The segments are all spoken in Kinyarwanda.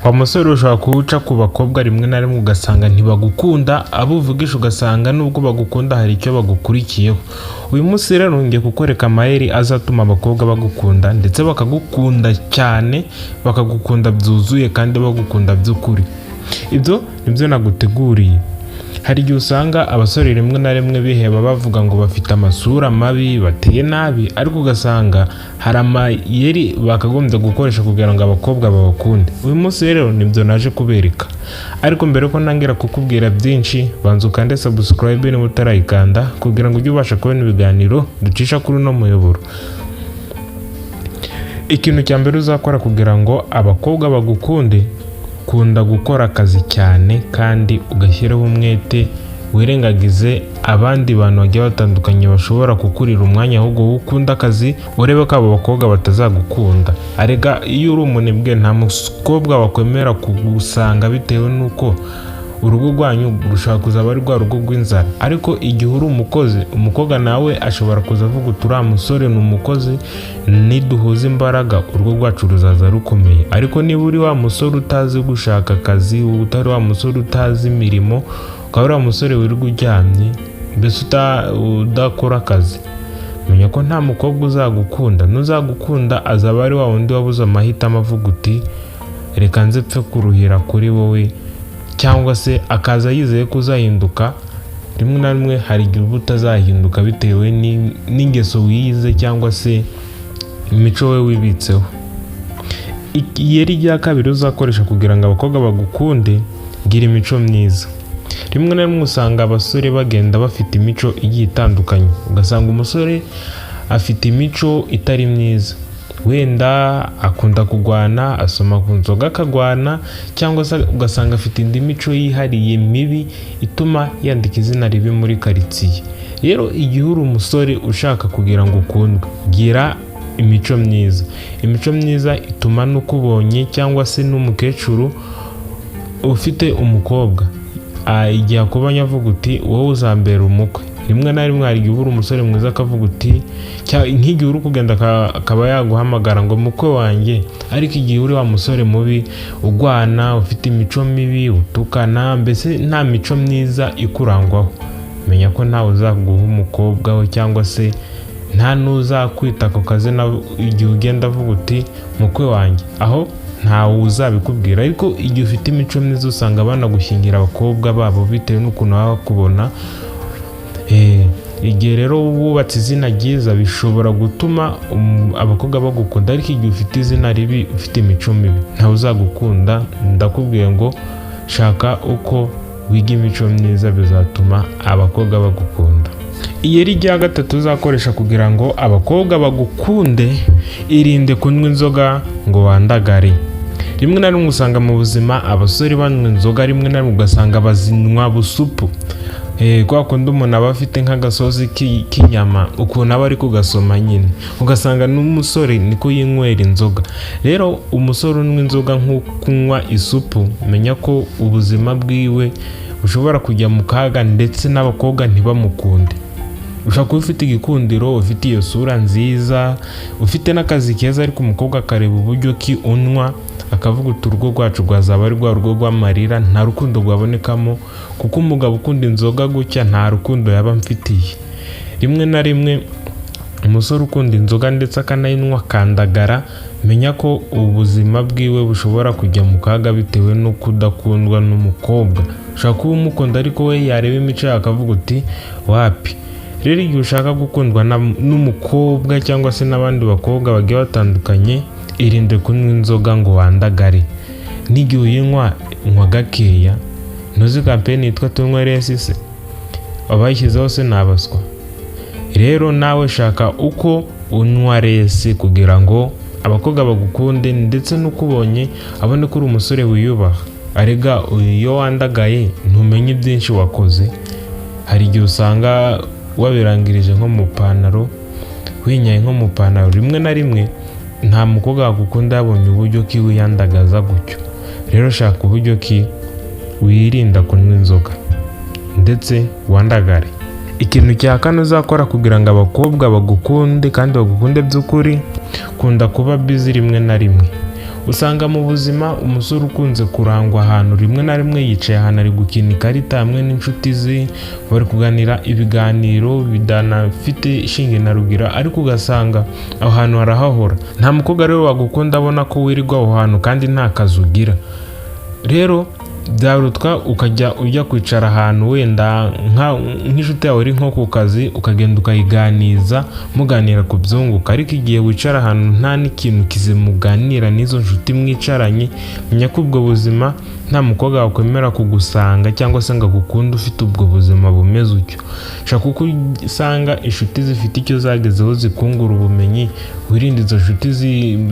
wa musore ushobora kuwuca ku bakobwa rimwe na rimwe ugasanga ntibagukunda, abo uvugisha ugasanga nubwo bagukunda hari icyo bagukurikiyeho. Uyu munsi rero ngiye kukwereka amayeri azatuma abakobwa bagukunda ndetse bakagukunda cyane, bakagukunda byuzuye kandi bagukunda by'ukuri. Ibyo nibyo naguteguriye. Hari igihe usanga abasore rimwe na rimwe biheba bavuga ngo bafite amasura mabi, bateye nabi, ariko ugasanga hari amayeri bakagombye gukoresha kugira ngo abakobwa babakunde. Uyu munsi rero nibyo naje kubereka, ariko mbere ko ntangira kukubwira byinshi, banza ukande subscribe niba utarayikanda kugira ngo ujye ubasha kubona ibiganiro ducisha kuri uno muyoboro. Ikintu cya mbere uzakora kugira ngo abakobwa bagukunde, kunda gukora akazi cyane kandi ugashyiraho umwete, wirengagize abandi bantu bagiye batandukanye bashobora kukurira umwanya, ahubwo wowe ukunda akazi, urebe ko abo bakobwa batazagukunda. Arega iyo uri umunebwe nta mukobwa wakwemera kugusanga bitewe n'uko urugo rwanyu rushaka kuzaba ari rwa rugo rw'inzara. Ariko igihe uri umukozi, umukobwa nawe ashobora kuza avuga uriya musore ni umukozi, niduhuza imbaraga urugo rwacu ruzaza rukomeye. Ariko niba uri wa musore utazi gushaka akazi, utari wa musore utazi imirimo, ukaba uri wa musore wirirwa uryamye, mbese udakora akazi, menya ko nta mukobwa uzagukunda. N'uzagukunda azaba ari wa wundi wabuze amahitamo avuga uti reka nze pfe kuruhira kuri wowe, cyangwa se akaza yizeye ko uzahinduka. Rimwe na rimwe hari igihe uba utazahinduka bitewe n'ingeso wize cyangwa se imico we wibitseho. Iyeri rya kabiri uzakoresha kugira ngo abakobwa bagukunde, gira imico myiza. Rimwe na rimwe usanga abasore bagenda bafite imico igiye itandukanye, ugasanga umusore afite imico itari myiza, wenda akunda kugwana, asoma ku nzoga akagwana, cyangwa se ugasanga afite indi mico yihariye mibi ituma yandika izina ribi muri karitsiye. Rero igihe uri umusore ushaka kugira ngo ukundwe, gira imico myiza. Imico myiza ituma n'ukubonye cyangwa se n'umukecuru ufite umukobwa igihe akubonye avuga uti wowe uzambera umukwe. Rimwe na rimwe hari igihe uri umusore mwiza akavuga uti, nk'igihe uri kugenda akaba yaguhamagara ngo mukwe wanjye. Ariko igihe uri wa musore mubi, ugwana, ufite imico mibi, utukana, mbese nta mico myiza ikurangwaho, menya ko ntawe uzaguha umukobwa we, cyangwa se nta n'uzakwita ku kazina igihe ugenda avuga uti mukwe wanjye, aho ntawe uzabikubwira. Ariko igihe ufite imico myiza usanga banagushyingira abakobwa babo bitewe n'ukuntu baba bakubona. Igihe rero wubatse izina ryiza bishobora gutuma abakobwa bagukunda, ariko igihe ufite izina ribi, ufite imico mibi, ntawe uzagukunda. Ndakubwiye ngo shaka uko wiga imico myiza, bizatuma abakobwa bagukunda. Iyeri rya gatatu uzakoresha kugira ngo abakobwa bagukunde, irinde kunywa inzoga ngo wandagare. Rimwe na rimwe usanga mu buzima abasore banywa inzoga, rimwe na rimwe ugasanga bazinywa busupu. Kwa kundi umuntu aba afite nk'agasozi k'inyama, ukuntu aba ari kugasoma nyine, ugasanga n'umusore niko yinywera inzoga. Rero umusore unywa inzoga nk'ukunywa isupu, menya ko ubuzima bwiwe bushobora kujya mu kaga ndetse n'abakobwa ntibamukunde. Ushobora kuba ufite igikundiro, ufite iyo sura nziza, ufite n'akazi keza, ariko umukobwa akareba uburyo ki unywa akavuga uti urugo rwacu rwazaba ari rwa rugo rw'amarira, nta rukundo rwabonekamo, kuko umugabo ukunda inzoga gutya nta rukundo yaba amfitiye. Rimwe na rimwe umusore ukunda inzoga ndetse akanayinywa akandagara, menya ko ubuzima bwiwe bushobora kujya mu kaga bitewe no kudakundwa n'umukobwa. Ushobora kuba umukunda ariko we yareba imico yawe akavuga uti wapi. Rero igihe ushaka gukundwa n'umukobwa cyangwa se n'abandi bakobwa bagiye batandukanye, irinde kunywa inzoga ngo wandagare. N'igihe uyinywa, nywa gakeya. Ntuzi kampeni yitwa tunywe resi se? Abayishyizeho se nabaswa. Rero nawe shaka uko unywa resi kugira ngo abakobwa bagukunde, ndetse n'ukubonye abone ko uri umusore wiyubaha. Arega iyo wandagaye ntumenye byinshi wakoze. Hari igihe usanga wabirangirije nko mu pantaro, winyaye nko mu pantaro. Rimwe na rimwe nta mukobwa wagukunda yabonye uburyo ki wiyandagaza gutyo. Rero shaka uburyo ki wirinda kunywa inzoga ndetse wandagare. Ikintu cya kane uzakora kugira ngo abakobwa bagukunde kandi bagukunde by'ukuri, kunda kuba busy rimwe na rimwe. Usanga mu buzima umusore ukunze kurangwa ahantu rimwe na rimwe yicaye ahantu ari gukina ikarita hamwe n'inshuti ze, bari kuganira ibiganiro bidanafite ishinge na rugira, ariko ugasanga aho hantu harahahora. Nta mukobwa rero wagukunda abona ko wirirwa aho hantu kandi nta kazi ugira. Rero byarutwa ukajya ujya kwicara ahantu wenda nk'inshuti yawe iri nko ku kazi, ukagenda ukayiganiza muganira ku byunguka, ariko igihe wicara ahantu nta n'ikintu kizimuganira n'izo nshuti mwicaranye, menya ko ubwo buzima nta mukobwa wakwemera kugusanga cyangwa se ngo agukunde ufite ubwo buzima bumeze utyo. Shaka uko usanga inshuti zifite icyo zagezeho zikungura ubumenyi, wirinde izo nshuti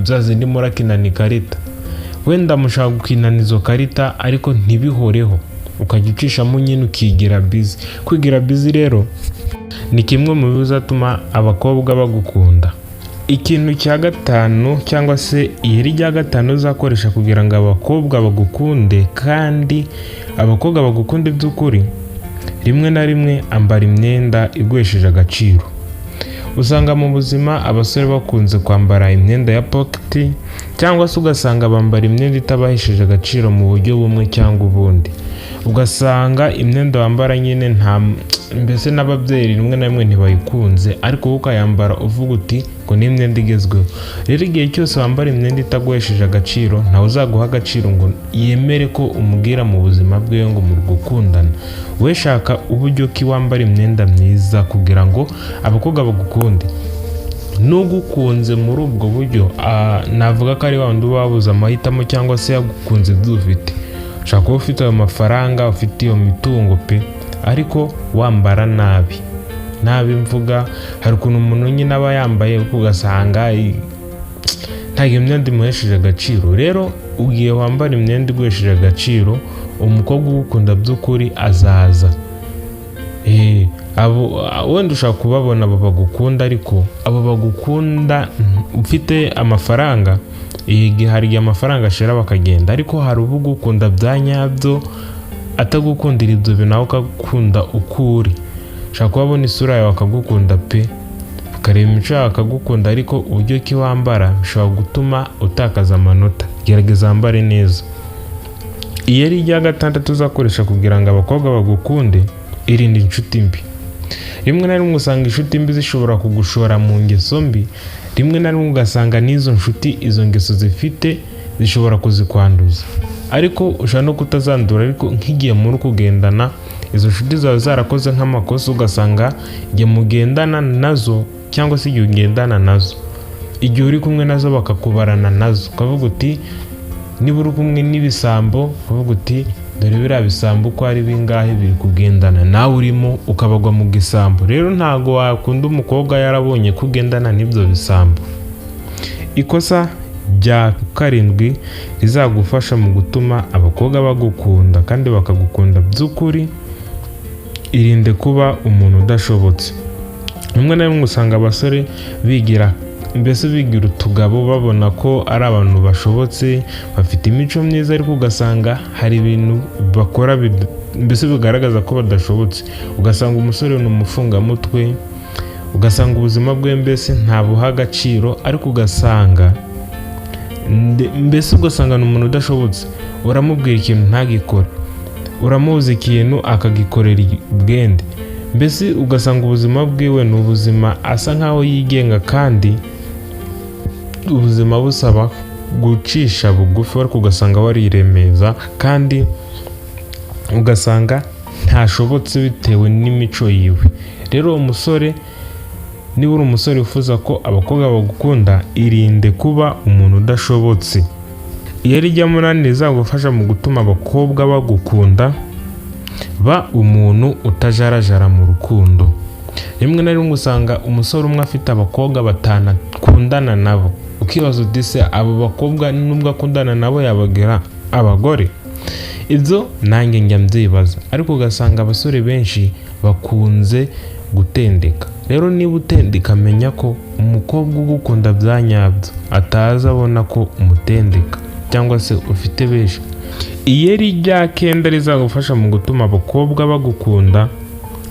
zazindi murakinana ikarita. Wenda mushaka gukinana izo karita ariko ntibihoreho, ukajya ucishamo nyine ukigira busy. Kwigira busy rero ni kimwe mu bizatuma abakobwa bagukunda. Ikintu cya gatanu cyangwa se iyeri rya gatanu uzakoresha kugira ngo abakobwa bagukunde kandi abakobwa bagukunde by'ukuri, rimwe na rimwe ambara imyenda igwesheje agaciro. Usanga mu buzima abasore bakunze kwambara imyenda ya pocket cyangwa se ugasanga bambara imyenda itabahesheje agaciro mu buryo bumwe cyangwa ubundi. Ugasanga imyenda wambara nyine mbese n'ababyeyi rimwe na rimwe ntibayikunze, ariko ukayambara uvuga uti ngo ni imyenda igezweho. Rero igihe cyose wambara imyenda itaguhesheje agaciro, ntawe uzaguha agaciro ngo yemere ko umubwira mu buzima bwe ngo muri gukundana. We shaka uburyo ki wambara imyenda myiza kugira ngo abakobwa bagukunde. Nugukunze muri ubwo buryo, navuga ko ari wandi wabuze amahitamo cyangwa se yagukunze by'ufite. Shaka kuba ufite ayo mafaranga, ufite iyo mitungo pe, ariko wambara nabi mvuga. Hari ukuntu umuntu nyine aba yambaye ugasanga nta imyenda imuhesheje agaciro. Rero ugiye wambara imyenda iguhesheje agaciro, umukobwa ugukunda by'ukuri azaza. Wenda ushaka kubabona abo bagukunda, ariko abo bagukunda ufite amafaranga, hari igihe amafaranga ashira bakagenda, ariko hari ubugukunda bya nyabyo atagukundira ibyo bintu, nawe ukagukunda ukuri. Shaka kubabona isura yawe akagukunda pe, ukareba imico yawe akagukunda, ariko uburyo ki wambara bishobora gutuma utakaza amanota. Gerageza wambare neza. Iyeri rya gatandatu uzakoresha kugira ngo abakobwa bagukunde, irinde inshuti mbi. Rimwe na rimwe usanga inshuti mbi zishobora kugushora mu ngeso mbi, rimwe na rimwe ugasanga n'izo nshuti izo ngeso zifite zishobora kuzikwanduza, ariko ushobora no kutazandura. Ariko nk'igihe muri kugendana izo nshuti zawe zarakoze nk'amakosa, ugasanga igihe mugendana nazo cyangwa se igihe ugendana nazo, igihe uri kumwe nazo bakakubarana nazo, ukavuga uti niba uri kumwe n'ibisambo, ukavuga uti dore biriya bisambo uko ari bingahe biri kugendana, nawe urimo ukabagwa mu gisambo. Rero ntago wakunda umukobwa yarabonye kugendana n'ibyo bisambo. Ikosa rya karindwi rizagufasha mu gutuma abakobwa bagukunda kandi bakagukunda by'ukuri, irinde kuba umuntu udashobotse. Rimwe na rimwe usanga abasore bigira utugabo, babona ko ari abantu bashobotse, bafite imico myiza, ariko ugasanga hari ibintu bakora bigaragaza ko badashobotse. Ugasanga umusore ni umufungamutwe, ugasanga ubuzima bwe ntabuha agaciro, ariko ugasanga ni umuntu udashobotse. Uramubwira ikintu ntagikore, uramuzi ikintu akagikorera ubwende. Ugasanga ubuzima bwiwe ni ubuzima asa nkaho yigenga, kandi ubuzima busaba gucisha bugufi, ariko ugasanga wariremeza, kandi ugasanga ntashobotse bitewe n'imico yiwe. Rero umusore, niba uri umusore wifuza ko abakobwa bagukunda, irinde kuba umuntu udashobotse. Iyeri rya munani rizagufasha mu gutuma abakobwa bagukunda, ba umuntu utajarajara mu rukundo. Rimwe na rimwe usanga umusore umwe afite abakobwa batanakundana nabo, ukibaza uti se abo bakobwa nubwo akundana nabo yabagira abagore? Ibyo nanjye njya mbyibaza, ariko ugasanga abasore benshi bakunze gutendeka. Rero niba utendeka, menya ko umukobwa ugukunda bya nyabyo ataza abona ko umutendeka cyangwa se ufite benshi. Iyeri rya kenda rizagufasha mu gutuma abakobwa bagukunda,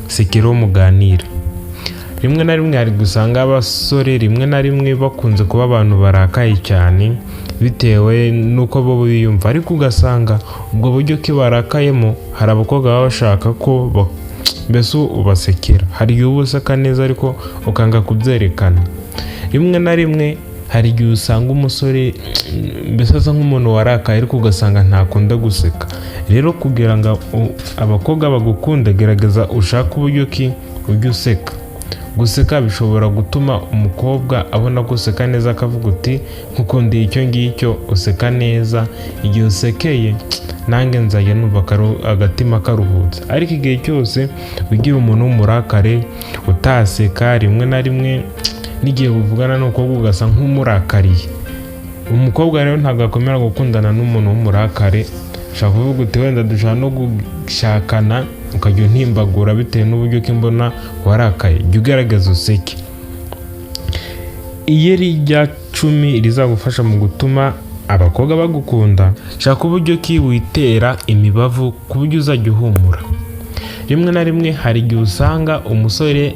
sekera muganira. rimwe na rimwe hari gusanga abasore rimwe na rimwe bakunze kuba abantu barakaye cyane bitewe nuko bo biyumva, ariko ugasanga ubwo buryo ki barakayemo hari abakobwa baba bashaka ko mbese ubasekera. Hari igihe uba useka neza ariko ukanga kubyerekana. Rimwe na rimwe hari igihe usanga umusore mbese asa nk'umuntu warakaye ariko ugasanga ntakunda guseka. Rero kugira ngo abakobwa bagukunde, gerageza ushaka uburyo ki ujya useka. Guseka bishobora gutuma umukobwa abona ko useka neza, akavuga uti nkukundiye icyo ngicyo, useka neza. Igihe usekeye nange nzajya numva agatima karuhutse. Ariko igihe cyose ugira umuntu w'umurakare utaseka, rimwe na rimwe n'igihe uvugana n'umukobwa ugasa nk'umurakariye, umukobwa rero ntabwo akomera gukundana n'umuntu w'umurakare. Ushaka kuvuga uti wenda dushaka no gushakana, ukajya untimbagura bitewe n'uburyo ki mbona warakaye. Jya ugerageza useke. Iyeri rya 10 rizagufasha mu gutuma abakobwa bagukunda. Shaka uburyo ki witera imibavu ku buryo uzajya uhumura. Rimwe na rimwe hari igihe usanga umusore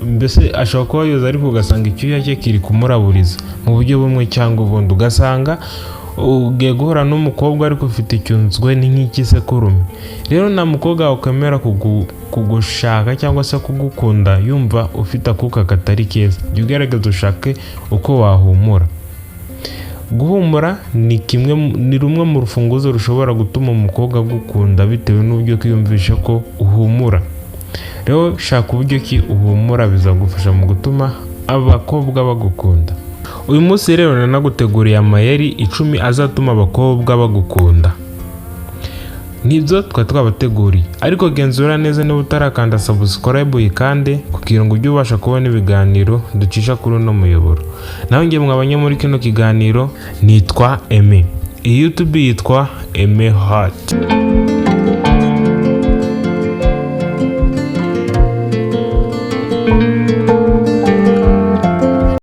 mbese ashobora kuba yoza ariko ugasanga icyuya cye kiri kumuraburiza mu buryo bumwe cyangwa ubundi. Ugasanga ugiye guhura n'umukobwa ariko ufite icyunzwe ni nk'ikisekurume. Rero nta mukobwa ukwemera kugushaka cyangwa se kugukunda yumva ufite akuka katari keza. Jya ugerageza ushake uko wahumura. Guhumura ni rumwe mu rufunguzo rushobora gutuma umukobwa agukunda bitewe n'uburyo kwiyumvisha ko uhumura. Rero shaka uburyo ki uhumura, bizagufasha mu gutuma abakobwa bagukunda. Uyu munsi rero nanaguteguriye amayeri 10 azatuma abakobwa bagukunda. Nibyo twabateguriye, ariko genzura neza niba utarakanda subscribe uyikande kugira ngo ujye ubasha kubona ibiganiro ducisha kuri uno muyoboro. Nawe ngiye mwabanye muri kino kiganiro, nitwa Aime. Iyi YouTube yitwa Aime Heart.